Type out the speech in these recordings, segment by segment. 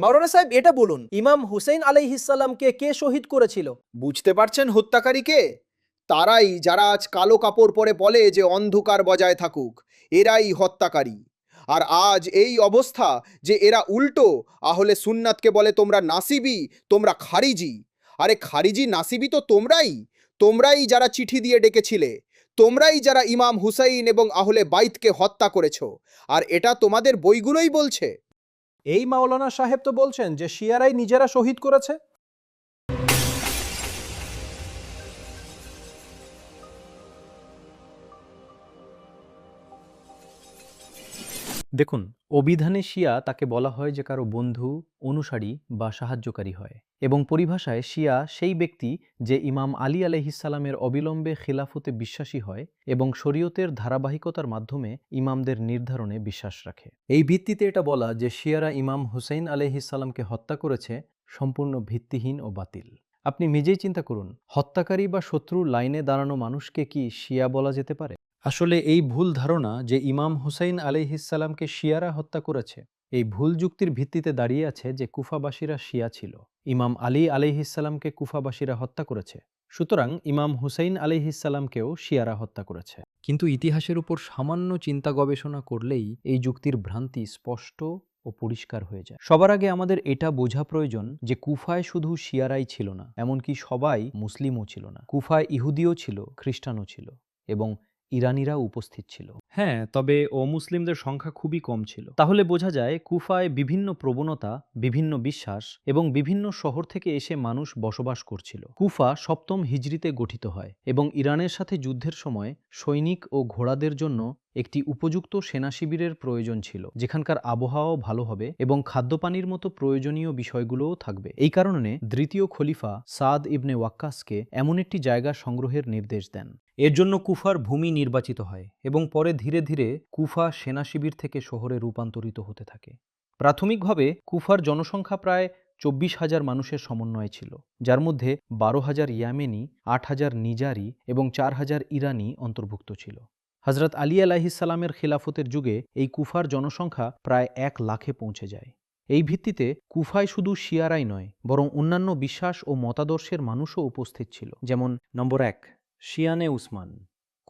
মাওলানা সাহেব এটা বলুন, ইমাম হুসেইন আলাইহিসসালামকে কে শহীদ করেছিল? বুঝতে পারছেন হত্যাকারীকে? তারাই যারা আজ কালো কাপড় পরে বলে যে অন্ধকার বজায় থাকুক, এরাই হত্যাকারী। আর আজ এই অবস্থা যে এরা উল্টো আহলে সুন্নাতকে বলে তোমরা নাসিবি, তোমরা খারিজি। আরে খারিজি নাসিবি তো তোমরাই। তোমরাই যারা চিঠি দিয়ে ডেকেছিলে, তোমরাই যারা ইমাম হুসাইন এবং আহলে বাইতকে হত্যা করেছো। আর এটা তোমাদের বইগুলোই বলছে। এই মাওলানা সাহেব তো বলছেন যে শিয়ারাই নিজেরা শহীদ করেছে। দেখুন, অভিধানে শিয়া তাকে বলা হয় যে কারো বন্ধু, অনুসারী বা সাহায্যকারী হয়, এবং পরিভাষায় শিয়া সেই ব্যক্তি যে ইমাম আলী আলাইহিসসালামের অবিলম্বে খিলাফতে বিশ্বাসী হয় এবং শরীয়তের ধারাবাহিকতার মাধ্যমে ইমামদের নির্ধারণে বিশ্বাস রাখে। এই ভিত্তিতে এটা বলা যে শিয়ারা ইমাম হুসেইন আলাইহিসসালামকে হত্যা করেছে সম্পূর্ণ ভিত্তিহীন ও বাতিল। আপনি নিজেই চিন্তা করুন, হত্যাকারী বা শত্রুর লাইনে দাঁড়ানো মানুষকে কি শিয়া বলা যেতে পারে? আসলে এই ভুল ধারণা যে ইমাম হুসাইন আলাইহিসসালামকে শিয়ারা হত্যা করেছে, এই ভুল যুক্তির ভিত্তিতে দাঁড়িয়ে আছে যে কুফাবাসীরা শিয়া ছিল। ইমাম আলী আলাইহিসসালামকে কুফাবাসীরা হত্যা করেছে, সুতরাং ইমাম হুসাইন আলাইহিসসালামকেও শিয়ারা হত্যা করেছে। কিন্তু ইতিহাসের উপর সামান্য চিন্তা গবেষণা করলেই এই যুক্তির ভ্রান্তি স্পষ্ট ও পরিষ্কার হয়ে যায়। সবার আগে আমাদের এটা বোঝা প্রয়োজন যে কুফায় শুধু শিয়ারাই ছিল না, এমনকি সবাই মুসলিমও ছিল না। কুফায় ইহুদিও ছিল, খ্রিস্টানও ছিল এবং ইরানিরাও উপস্থিত ছিল। হ্যাঁ, তবে অমুসলিমদের সংখ্যা খুবই কম ছিল। তাহলে বোঝা যায় কুফায় বিভিন্ন প্রবণতা, বিভিন্ন বিশ্বাস এবং বিভিন্ন শহর থেকে এসে মানুষ বসবাস করছিল। কুফা ৭ম হিজরিতে গঠিত হয় এবং ইরানের সাথে যুদ্ধের সময় সৈনিক ও ঘোড়াদের জন্য একটি উপযুক্ত সেনা শিবিরের প্রয়োজন ছিল, যেখানকার আবহাওয়াও ভালো হবে এবং খাদ্যপানির মতো প্রয়োজনীয় বিষয়গুলোও থাকবে। এই কারণে দ্বিতীয় খলিফা সাদ ইবনে ওয়াক্কাসকে এমন একটি জায়গা সংগ্রহের নির্দেশ দেন। এর জন্য কুফার ভূমি নির্বাচিত হয় এবং পরে ধীরে ধীরে কুফা সেনা শিবির থেকে শহরে রূপান্তরিত হতে থাকে। প্রাথমিকভাবে কুফার জনসংখ্যা প্রায় ২৪,০০০ মানুষের সমন্বয়ে ছিল, যার মধ্যে ১২,০০০ ইয়ামেনি, ৮,০০০ নিজারি এবং ৪,০০০ ইরানি অন্তর্ভুক্ত ছিল। হজরত আলী আলাইহিসসালামের খিলাফতের যুগে এই কুফার জনসংখ্যা প্রায় ১,০০,০০০-এ পৌঁছে যায়। এই ভিত্তিতে কুফায় শুধু শিয়ারাই নয়, বরং অন্যান্য বিশ্বাস ও মতাদর্শের মানুষও উপস্থিত ছিল। যেমন নম্বর ১, শিয়ানে উসমান।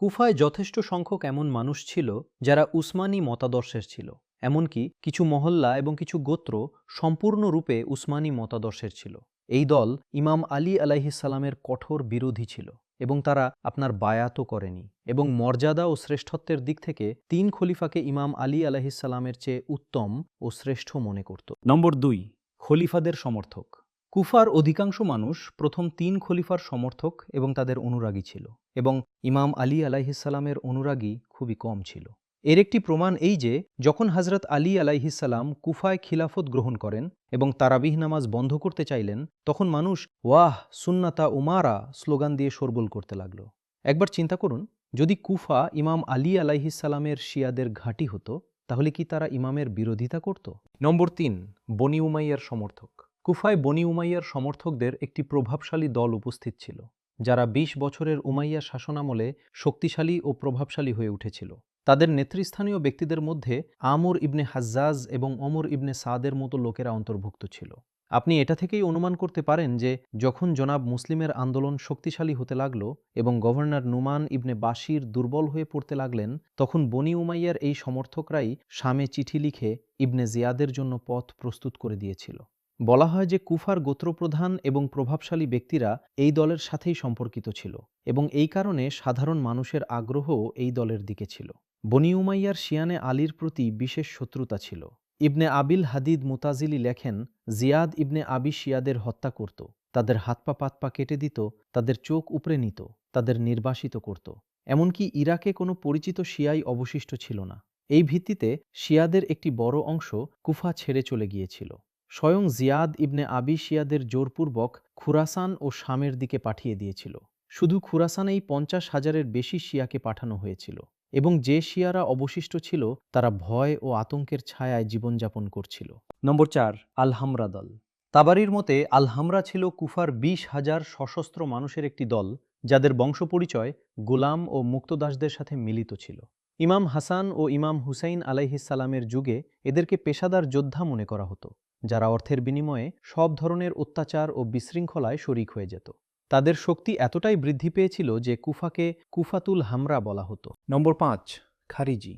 কুফায় যথেষ্ট সংখ্যক এমন মানুষ ছিল যারা উসমানী মতাদর্শের ছিল। এমনকি কিছু মহল্লা এবং কিছু গোত্র সম্পূর্ণরূপে উসমানী মতাদর্শের ছিল। এই দল ইমাম আলী আলাইহিসসালামের কঠোর বিরোধী ছিল এবং তারা আপনার বায়াতও করেনি এবং মর্যাদা ও শ্রেষ্ঠত্বের দিক থেকে ৩ খলিফাকে ইমাম আলী আলাইহিসসালামের চেয়ে উত্তম ও শ্রেষ্ঠ মনে করত। নম্বর ২, খলিফাদের সমর্থক। কুফার অধিকাংশ মানুষ প্রথম ৩ খলিফার সমর্থক এবং তাদের অনুরাগী ছিল, এবং ইমাম আলী আলাইহিসসালামের অনুরাগী খুবই কম ছিল। এর একটি প্রমাণ এই যে যখন হজরত আলী আলাইহিসসালাম কুফায় খিলাফত গ্রহণ করেন এবং তারাবিহ নামাজ বন্ধ করতে চাইলেন, তখন মানুষ ওয়াহ সুন্নাতা উমারা স্লোগান দিয়ে শোরগোল করতে লাগল। একবার চিন্তা করুন, যদি কুফা ইমাম আলী আলাইহিসসালামের শিয়াদের ঘাঁটি হতো, তাহলে কি তারা ইমামের বিরোধিতা করত? নম্বর ৩, বনি উমাইয়ার সমর্থক। কুফায় বনি উমাইয়ার সমর্থকদের একটি প্রভাবশালী দল উপস্থিত ছিল, যারা ২০ বছরের উমাইয়া শাসনামলে শক্তিশালী ও প্রভাবশালী হয়ে উঠেছিল। তাদের নেতৃস্থানীয় ব্যক্তিদের মধ্যে আমর ইবনে হাজ্জাজ এবং ওমর ইবনে সাদের মতো লোকেরা অন্তর্ভুক্ত ছিল। আপনি এটা থেকেই অনুমান করতে পারেন যে যখন জনাব মুসলিমের আন্দোলন শক্তিশালী হতে লাগল এবং গভর্নর নুমান ইবনে বাশির দুর্বল হয়ে পড়তে লাগলেন, তখন বনি উমাইয়ার এই সমর্থকরাই শামে চিঠি লিখে ইবনে জিয়াদের জন্য পথ প্রস্তুত করে দিয়েছিল। বলা হয় যে কুফার গোত্রপ্রধান এবং প্রভাবশালী ব্যক্তিরা এই দলের সাথেই সম্পর্কিত ছিল এবং এই কারণে সাধারণ মানুষের আগ্রহও এই দলের দিকে ছিল। বনি উমাইয়ার শিয়ানে আলীর প্রতি বিশেষ শত্রুতা ছিল। ইবনে আবিল হাদিদ মুতাজিলি লেখেন, জিয়াদ ইবনে আবি শিয়াদের হত্যা করত, তাদের হাত পা কেটে দিত, তাদের চোখ উপড়ে নিত, তাদের নির্বাসিত করত। এমনকি ইরাকে কোনো পরিচিত শিয়াই অবশিষ্ট ছিল না। এই ভিত্তিতে শিয়াদের একটি বড় অংশ কুফা ছেড়ে চলে গিয়েছিল। স্বয়ং জিয়াদ ইবনে আবি শিয়াদের জোরপূর্বক খুরাসান ও শামের দিকে পাঠিয়ে দিয়েছিল। শুধু খুরাসানেই ৫০,০০০-এর বেশি শিয়াকে পাঠানো হয়েছিল এবং যে শিয়ারা অবশিষ্ট ছিল তারা ভয় ও আতঙ্কের ছায়ায় জীবনযাপন করছিল। নম্বর ৪, আল-হামরা দল। তাবারির মতে আল-হামরা ছিল কুফার ২০,০০০ সশস্ত্র মানুষের একটি দল, যাদের বংশপরিচয় গোলাম ও মুক্তদাসদের সাথে মিলিত ছিল। ইমাম হাসান ও ইমাম হুসাইন আলাইহিসসালামের যুগে এদেরকে পেশাদার যোদ্ধা মনে করা হতো। যারা অর্থের বিনিময়ে সব ধরনের অত্যাচার ও বিশৃঙ্খলায় শরিক হয়ে যেত। তাদের শক্তি এতটাই বৃদ্ধি পেয়েছিল যে কুফাকে কুফাতুল হামরা বলা হতো। নম্বর 5, খারিজি।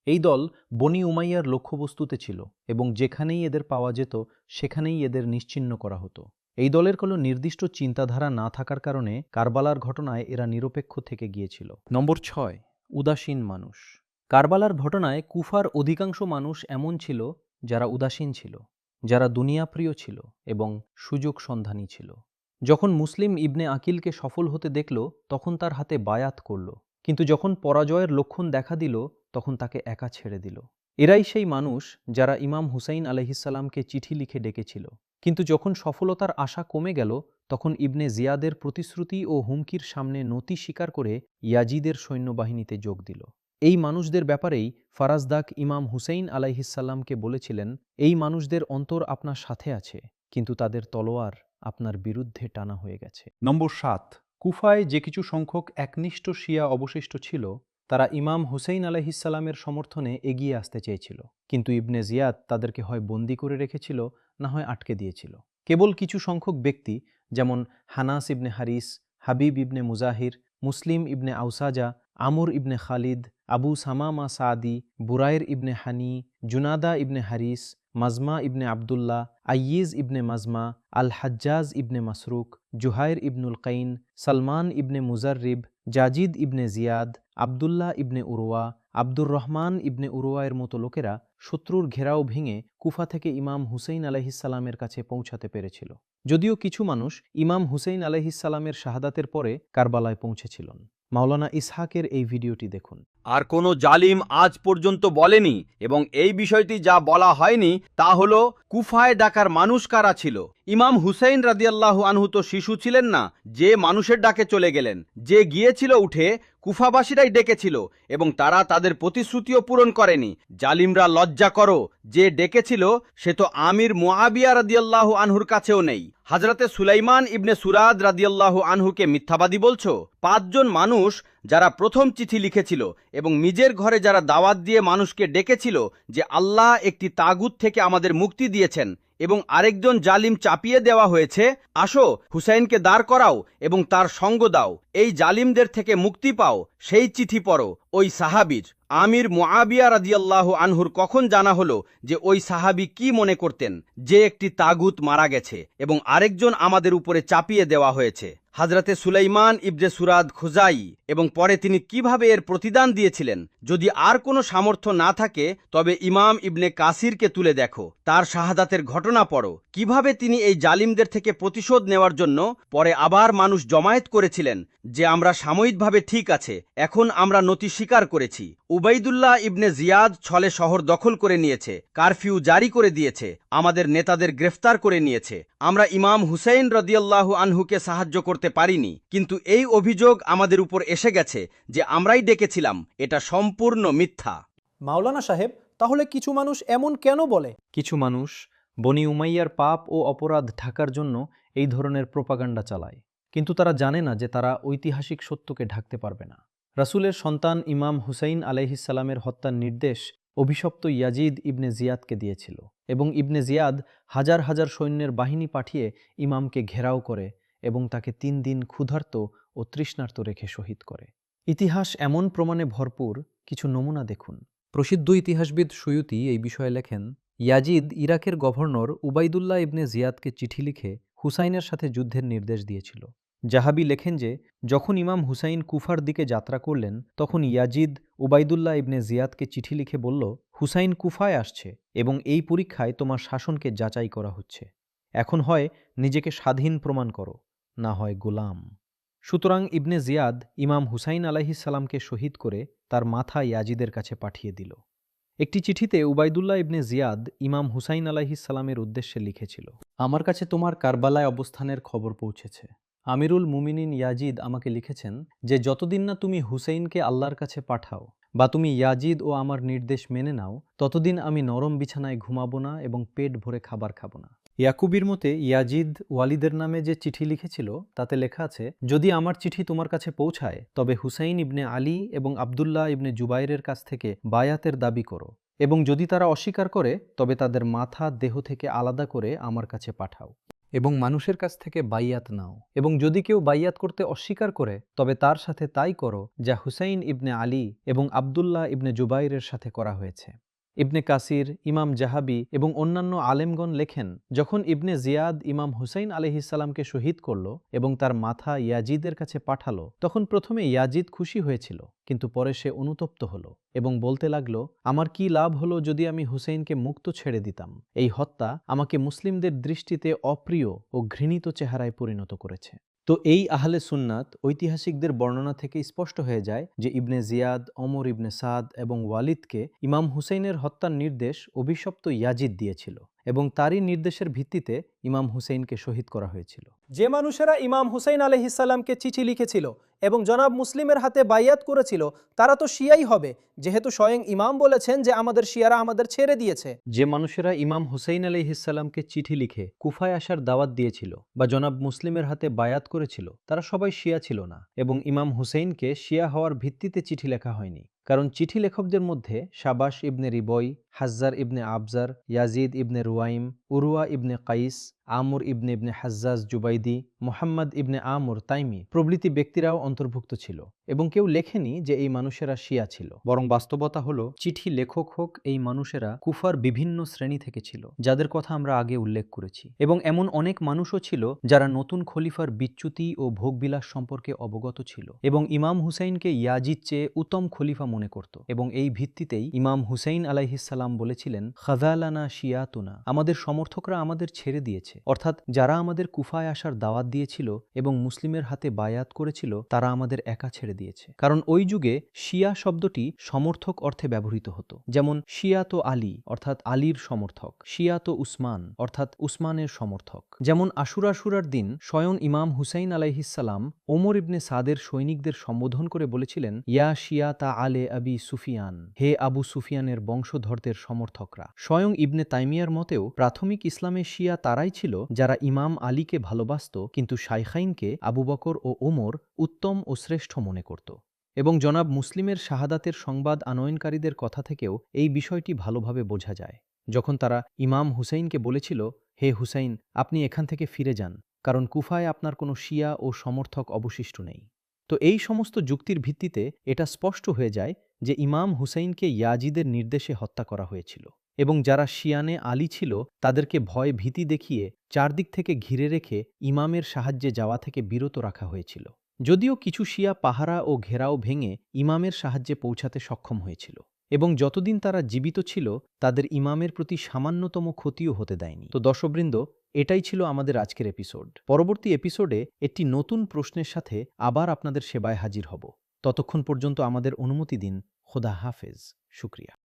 এই দল বনি উমাইয়ার লক্ষ্যবস্তুতে ছিল এবং যেখানেই এদের পাওয়া যেত সেখানেই এদের নিশ্চিহ্ন করা হতো। এই দলের কোনো নির্দিষ্ট চিন্তাধারা না থাকার কারণে কারবালার ঘটনায় এরা নিরপেক্ষ থেকে গিয়েছিল। নম্বর 6, উদাসীন মানুষ। কারবালার ঘটনায় কুফার অধিকাংশ মানুষ এমন ছিল যারা উদাসীন ছিল, যারা দুনিয়াপ্রিয় ছিল এবং সুযোগ সন্ধানী ছিল। যখন মুসলিম ইবনে আকিলকে সফল হতে দেখল তখন তার হাতে বায়াত করল, কিন্তু যখন পরাজয়ের লক্ষণ দেখা দিল তখন তাকে একা ছেড়ে দিল। এরাই সেই মানুষ যারা ইমাম হুসাইন আলাইহিসসালামকে চিঠি লিখে ডেকেছিল, কিন্তু যখন সফলতার আশা কমে গেল তখন ইবনে জিয়াদের প্রতিশ্রুতি ও হুমকির সামনে নতি স্বীকার করে ইয়াজিদের সৈন্যবাহিনীতে যোগ দিল। এই মানুষদের ব্যাপারেই ফারাজদাক ইমাম হুসাইন আলাইহিসসালামকে বলেছিলেন, এই মানুষদের অন্তর আপনার সাথে আছে, কিন্তু তাদের তলোয়ার আপনার বিরুদ্ধে টানা হয়ে গেছে। নম্বর 7, কুফায় যে কিছু সংখ্যক একনিষ্ঠ শিয়া অবশিষ্ট ছিল তারা ইমাম হুসাইন আলাইহিসসালামের সমর্থনে এগিয়ে আসতে চেয়েছিল, কিন্তু ইবনে জিয়াদ তাদেরকে হয় বন্দী করে রেখেছিল না হয় আটকে দিয়েছিল। কেবল কিছু সংখ্যক ব্যক্তি যেমন হানাস ইবনে হারিস, হাবিব ইবনে মুজাহির, মুসলিম ইবনে আউসাজা, আমর ইবনে খালিদ, আবু সামামা সাদি, বুরাইর ইবনে হানি, জুনাদা ইবনে হারিস, মাজমা ইবনে আবদুল্লাহ, আইয়িজ ইবনে মাজমা, আল হাজ্জাজ ইবনে মাসরুক, জুহাইর ইবনুল কাইন, সালমান ইবনে মুজাররিব, জাজিদ ইবনে জিয়াদ, আবদুল্লাহ ইবনে উরওয়া, আব্দুর রহমান ইবনে উরওয়ায়ের মতো লোকেরা শত্রুর ঘেরাও ভেঙে কুফা থেকে ইমাম হুসাইন আলাইহিসসালামের কাছে পৌঁছাতে পেরেছিল। যদিও কিছু মানুষ ইমাম হুসাইন আলাইহিসসালামের শাহাদাতের পরে কারবালায় পৌঁছেছিলেন। মাওলানা ইসহাকের এই ভিডিওটি দেখুন। আর কোনো জালিম আজ পর্যন্ত বলেনি, এবং এই বিষয়টি যা বলা হয়নি তা হলো কুফায় ডাকার মানুষ কারা ছিল। ইমাম হুসাইন রাদিয়াল্লাহু আনহু তো শিশু ছিলেন না যে মানুষের ডাকে চলে গেলেন। যে গিয়েছিল উঠে কুফাবাসীরাই ডেকেছিল এবং তারা তাদের প্রতিশ্রুতিও পূরণ করেনি। জালিমরা লজ্জা করো, যে ডেকেছিল সে তো আমির মুআবিয়া রাদিয়াল্লাহু আনহুর কাছেও নেই। হযরতে সুলাইমান ইবনে সুরাদ রাদিয়াল্লাহু আনহুকে মিথ্যাবাদী বলছো? 5 জন মানুষ যারা প্রথম চিঠি লিখেছিল এবং নিজের ঘরে যারা দাওয়াত দিয়ে মানুষকে ডেকেছিল যে আল্লাহ একটি তাগুত থেকে আমাদের মুক্তি দিয়েছেন এবং আরেকজন জালিম চাপিয়ে দেওয়া হয়েছে, আসো হুসাইনকে দাঁড় করাও এবং তার সঙ্গ দাও, এই জালিমদের থেকে মুক্তি পাও, সেই চিঠি পড়ো। ওই সাহাবীর আমির মুআবিয়া রাদিয়াল্লাহু আনহুর কখন জানা হলো যে ওই সাহাবী কি মনে করতেন, যে একটি তাগুত মারা গেছে এবং আরেকজন আমাদের উপরে চাপিয়ে দেওয়া হয়েছে। হযরতে সুলাইমান ইবনে সুরাদ খুজাই, এবং পরে তিনি কিভাবে এর প্রতিদান দিয়েছিলেন। যদি আর কোনো সামর্থ্য না থাকে তবে ইমাম ইবনে কাসিরকে তুলে দেখো, তার শাহাদাতের ঘটনা পড়ো, কিভাবে তিনি এই জালিমদের থেকে প্রতিশোধ নেওয়ার জন্য পরে আবার মানুষ জমায়েত করেছিলেন যে আমরা সাময়িকভাবে ঠিক আছে, এখন আমরা নতি স্বীকার করেছি। উবাইদুল্লাহ ইবনে জিয়াদ ছলে শহর দখল করে নিয়েছে, কারফিউ জারি করে দিয়েছে, আমাদের নেতাদের গ্রেফতার করে নিয়েছে। আমরা ইমাম হুসাইন রাদিয়াল্লাহু আনহুকে সাহায্য করতে পারিনি, কিন্তু এই অভিযোগ আমাদের উপর এসে গেছে যে আমরাই ডেকেছিলাম, এটা সম্পূর্ণ মিথ্যা। মাওলানা সাহেব, তাহলে কিছু মানুষ এমন কেন বলে? কিছু মানুষ বনি উমাইয়ার পাপ ও অপরাধ ঢাকার জন্য এই ধরনের প্রোপাগান্ডা চালায়, কিন্তু তারা জানে না যে তারা ঐতিহাসিক সত্যকে ঢাকতে পারবে না। রাসূলের সন্তান ইমাম হুসাইন আলাইহিসসালামের হত্যার নির্দেশ অভিশপ্ত ইয়াজিদ ইবনে জিয়াদকে দিয়েছিল এবং ইবনে জিয়াদ হাজার হাজার সৈন্যের বাহিনী পাঠিয়ে ইমামকে ঘেরাও করে এবং তাকে 3 দিন ক্ষুধার্ত ও তৃষ্ণার্ত রেখে শহীদ করে। ইতিহাস এমন প্রমাণে ভরপুর, কিছু নমুনা দেখুন। প্রসিদ্ধ ইতিহাসবিদ সুয়ুতি এই বিষয়ে লেখেন, ইয়াজিদ ইরাকের গভর্নর উবাইদুল্লাহ ইবনে জিয়াদকে চিঠি লিখে হুসাইনের সাথে যুদ্ধের নির্দেশ দিয়েছিল। জাহাবি লেখেন যে যখন ইমাম হুসাইন কুফার দিকে যাত্রা করলেন তখন ইয়াজিদ উবাইদুল্লাহ ইবনে জিয়াদকে চিঠি লিখে বলল, হুসাইন কুফায় আসছে এবং এই পরীক্ষায় তোমার শাসনকে যাচাই করা হচ্ছে। এখন হয় নিজেকে স্বাধীন প্রমাণ করো, না হয় গোলাম। সুতরাং ইবনে জিয়াদ ইমাম হুসাইন আলাইহিসসালামকে শহীদ করে তার মাথা ইয়াজিদের কাছে পাঠিয়ে দিল। একটি চিঠিতে উবাইদুল্লাহ ইবনে জিয়াদ ইমাম হুসাইন আলাইহিসসালামের উদ্দেশ্যে লিখেছিল, আমার কাছে তোমার কারবালায় অবস্থানের খবর পৌঁছেছে। আমিরুল মুমিনিন ইয়াজিদ আমাকে লিখেছেন যে যতদিন না তুমি হুসাইনকে আল্লাহর কাছে পাঠাও বা তুমি ইয়াজিদ ও আমার নির্দেশ মেনে নাও, ততদিন আমি নরম বিছানায় ঘুমাবো না এবং পেট ভরে খাবার খাবো না। ইয়াকুবির মতে ইয়াজিদ ওয়ালিদের নামে যে চিঠি লিখেছিল তাতে লেখা আছে, যদি আমার চিঠি তোমার কাছে পৌঁছায় তবে হুসাইন ইবনে আলী এবং আবদুল্লাহ ইবনে জুবাইরের কাছ থেকে বায়াতের দাবি করো এবং যদি তারা অস্বীকার করে তবে তাদের মাথা দেহ থেকে আলাদা করে আমার কাছে পাঠাও এবং মানুষের কাছ থেকে বাইয়াত নাও এবং যদি কেউ বাইয়াত করতে অস্বীকার করে তবে তার সাথে তাই করো যা হুসাইন ইবনে আলী এবং আবদুল্লাহ ইবনে জুবাইরের সাথে করা হয়েছে। ইবনে কাসির, ইমাম জাহাবি এবং অন্যান্য আলেমগণ লেখেন, যখন ইবনে জিয়াদ ইমাম হুসাইন আলাইহিসসালামকে শহীদ করল এবং তার মাথা ইয়াজিদের কাছে পাঠালো, তখন প্রথমে ইয়াজিদ খুশি হয়েছিল, কিন্তু পরে সে অনুতপ্ত হল এবং বলতে লাগল, আমার কি লাভ হলো যদি আমি হুসাইনকে মুক্ত ছেড়ে দিতাম। এই হত্যা আমাকে মুসলিমদের দৃষ্টিতে অপ্রিয় ও ঘৃণিত চেহারায় পরিণত করেছে। তো এই আহলে সুন্নাত ঐতিহাসিকদের বর্ণনা থেকে স্পষ্ট হয়ে যায় যে ইবনে জিয়াদ, ওমর ইবনে সাদ এবং ওয়ালিদকে ইমাম হুসাইনের হত্যার নির্দেশ অভিশপ্ত ইয়াজিদ দিয়েছিল এবং তারই নির্দেশের ভিত্তিতে ইমাম হুসাইনকে শহীদ করা হয়েছিল। যে মানুষেরা ইমাম হুসাইন আলাইহিসসালামকে চিঠি লিখেছিল এবং জনাব মুসলিমের হাতে বাইয়াত করেছিল তারা তো শিয়াই হবে, যেহেতু স্বয়ং ইমাম বলেছেন যে আমাদের শিয়ারা আমাদের ছেড়ে দিয়েছে। যে মানুষেরা ইমাম হুসাইন আলাইহিসসালামকে চিঠি লিখে কুফায় আসার দাওয়াত দিয়েছিল বা জনাব মুসলিমের হাতে বায়াত করেছিল তারা সবাই শিয়া ছিল না, এবং ইমাম হুসাইনকে শিয়া হওয়ার ভিত্তিতে চিঠি লেখা হয়নি। কারণ চিঠি লেখকদের মধ্যে শাবাশ ইবনে রিবই, হাজ্জার ইবনে আবজার, ইয়াজিদ ইবনে রুয়াইম, উরওয়া ইবনে কাইস, আমর ইবনে ইবনে হাজ্জাজ জুবাইদি, মোহাম্মদ ইবনে আমর তাইমি প্রভৃতি ব্যক্তিরাও অন্তর্ভুক্ত ছিল, এবং কেউ লেখেনি যে এই মানুষেরা শিয়া ছিল। বরং বাস্তবতা হলো চিঠি লেখক হোক এই মানুষেরা কুফার বিভিন্ন শ্রেণী থেকে ছিল, যাদের কথা আমরা আগে উল্লেখ করেছি, এবং এমন অনেক মানুষও ছিল যারা নতুন খলিফার বিচ্যুতি ও ভোগবিলাস সম্পর্কে অবগত ছিল এবং ইমাম হুসাইনকে ইয়াজিদ চেয়ে উত্তম খলিফা মনে করত, এবং এই ভিত্তিতেই ইমাম হুসাইন আলাইহিসসালাম বলেছিলেন, খাযালানা শিয়াতুনা, আমাদের সমর্থকরা আমাদের ছেড়ে দিয়েছে। অর্থাৎ যারা আমাদের কুফায় আসার দাওয়াত দিয়েছিল এবং মুসলিমের হাতে বায়াত করেছিল তারা আমাদের একা ছেড়ে দিয়েছে। কারণ ওই যুগে শিয়া শব্দটি সমর্থক অর্থে ব্যবহৃত হতো, যেমন শিয়াতো আলী অর্থাৎ আলীর সমর্থক, শিয়াতো উসমান অর্থাৎ উসমানের সমর্থক। যেমন আশুরার দিন স্বয়ং ইমাম হুসাইন আলাইহিসসালাম ওমর ইবনে সাদের সৈনিকদের সম্বোধন করে বলেছিলেন, ইয়া শিয়াতা আলে আবি সুফিয়ান, হে আবু সুফিয়ানের বংশধরদের সমর্থকরা। স্বয়ং ইবনে তাইমিয়ার মতেও প্রাথমিক ইসলামে শিয়া তারাই ছিল যারা ইমাম আলীকে ভালোবাসত কিন্তু শাইখাইনকে আবু বকর ও ওমর উত্তম ও শ্রেষ্ঠ মনে করত। এবং জনাব মুসলিমের শাহাদাতের সংবাদ আনয়নকারীদের কথা থেকেও এই বিষয়টি ভালোভাবে বোঝা যায়, যখন তারা ইমাম হুসাইনকে বলেছিল, হে হুসাইন, আপনি এখান থেকে ফিরে যান, কারণ কুফায় আপনার কোনো শিয়া ও সমর্থক অবশিষ্ট নেই। তো এই সমস্ত যুক্তির ভিত্তিতে এটা স্পষ্ট হয়ে যায় যে ইমাম হুসাইনকে ইয়াজিদের নির্দেশে হত্যা করা হয়েছিল, এবং যারা শিয়ানে আলী ছিল তাদেরকে ভয় ভীতি দেখিয়ে চারদিক থেকে ঘিরে রেখে ইমামের সাহায্যে যাওয়া থেকে বিরত রাখা হয়েছিল। যদিও কিছু শিয়া পাহারা ও ঘেরাও ভেঙে ইমামের সাহায্যে পৌঁছাতে সক্ষম হয়েছিল, এবং যতদিন তারা জীবিত ছিল তাদের ইমামের প্রতি সামান্যতম ক্ষতিও হতে দেয়নি। তো দর্শকবৃন্দ, এটাই ছিল আমাদের আজকের এপিসোড। পরবর্তী এপিসোডে একটি নতুন প্রশ্নের সাথে আবার আপনাদের সেবায় হাজির হব। ততক্ষণ পর্যন্ত আমাদের অনুমতি দিন। খোদা হাফেজ। শুকরিয়া।